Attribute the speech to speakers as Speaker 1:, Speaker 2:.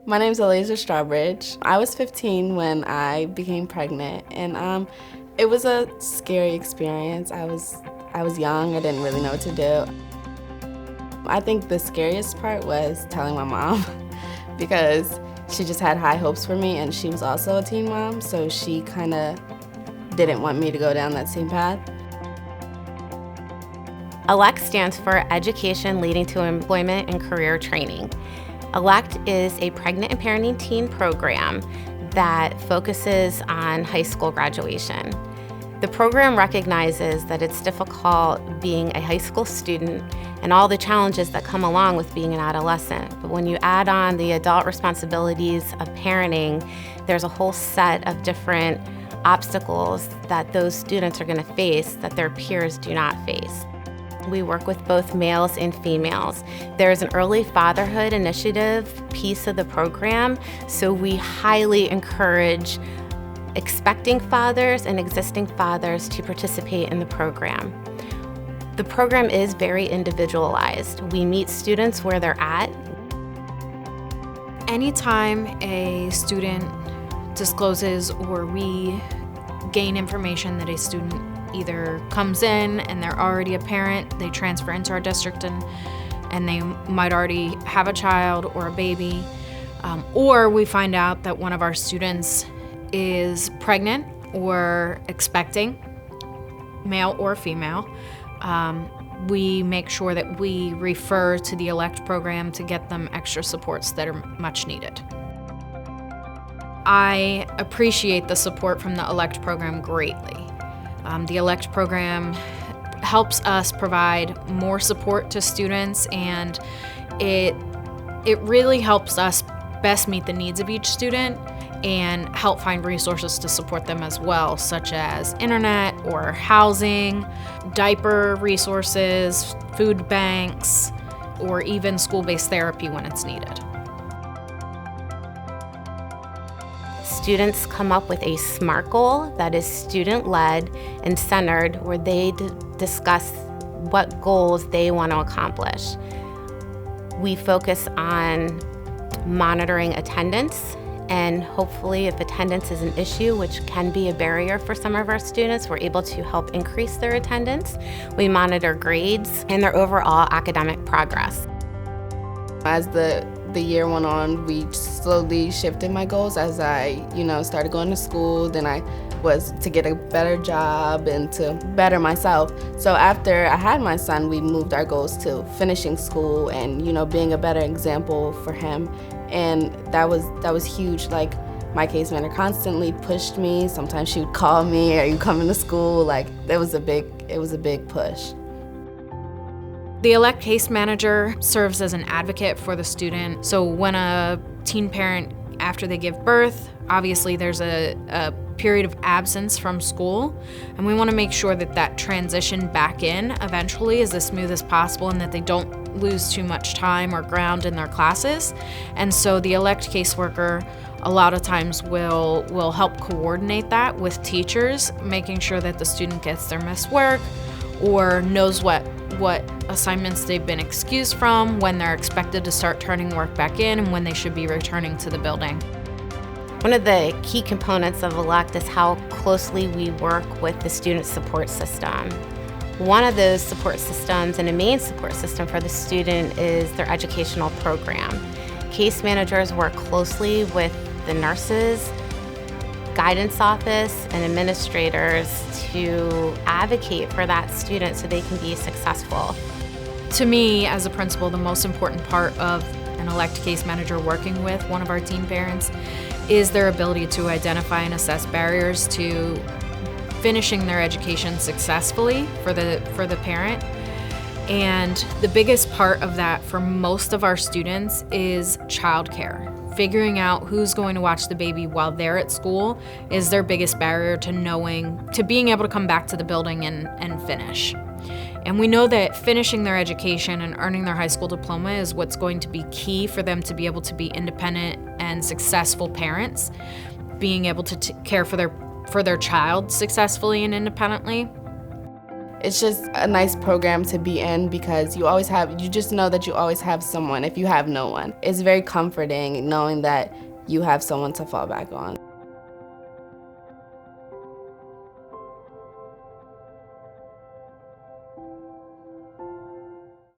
Speaker 1: My name's Eliza Strawbridge. I was 15 when I became pregnant, and it was a scary experience. I was young, I didn't really know what to do. I think the scariest part was telling my mom because she just had high hopes for me, and she was also a teen mom, so she kind of didn't want me to go down that same path.
Speaker 2: ELECT stands for Education Leading to Employment and Career Training. ELECT is a pregnant and parenting teen program that focuses on high school graduation. The program recognizes that it's difficult being a high school student and all the challenges that come along with being an adolescent. But when you add on the adult responsibilities of parenting, there's a whole set of different obstacles that those students are going to face that their peers do not face. We work with both males and females. There's an early fatherhood initiative piece of the program, so we highly encourage expecting fathers and existing fathers to participate in the program. The program is very individualized. We meet students where they're at.
Speaker 3: Anytime a student discloses or we gain information that a student either comes in and they're already a parent, they transfer into our district and they might already have a child or a baby, or we find out that one of our students is pregnant or expecting, male or female, we make sure that we refer to the ELECT program to get them extra supports that are much needed. I appreciate the support from the ELECT program greatly. The ELECT program helps us provide more support to students, and it really helps us best meet the needs of each student and help find resources to support them as well, such as internet or housing, diaper resources, food banks, or even school-based therapy when it's needed.
Speaker 2: Students come up with a SMART goal that is student-led and centered, where they discuss what goals they want to accomplish. We focus on monitoring attendance, and hopefully if attendance is an issue, which can be a barrier for some of our students, we're able to help increase their attendance. We monitor grades and their overall academic progress.
Speaker 1: As the year went on, we slowly shifted my goals as I, started going to school. Then I was to get a better job and to better myself. So after I had my son, we moved our goals to finishing school and, being a better example for him. And that was huge. Like, my case manager constantly pushed me. Sometimes she would call me, "Are you coming to school?" Like, it was a big push.
Speaker 3: The ELECT case manager serves as an advocate for the student. So when a teen parent, after they give birth, obviously there's a period of absence from school, and we want to make sure that that transition back in eventually is as smooth as possible and that they don't lose too much time or ground in their classes. And so the ELECT caseworker a lot of times will help coordinate that with teachers, making sure that the student gets their missed work or knows what assignments they've been excused from, when they're expected to start turning work back in, and when they should be returning to the building.
Speaker 2: One of the key components of ELECT is how closely we work with the student support system. One of those support systems, and a main support system for the student, is their educational program. Case managers work closely with the nurses, guidance office, and administrators to advocate for that student so they can be successful.
Speaker 3: To me, as a principal, the most important part of an ELECT case manager working with one of our teen parents is their ability to identify and assess barriers to finishing their education successfully for the parent. And the biggest part of that for most of our students is childcare. Figuring out who's going to watch the baby while they're at school is their biggest barrier to being able to come back to the building and finish. And we know that finishing their education and earning their high school diploma is what's going to be key for them to be able to be independent and successful parents, being able to care for their child successfully and independently.
Speaker 1: It's just a nice program to be in because you just know that you always have someone if you have no one. It's very comforting knowing that you have someone to fall back on.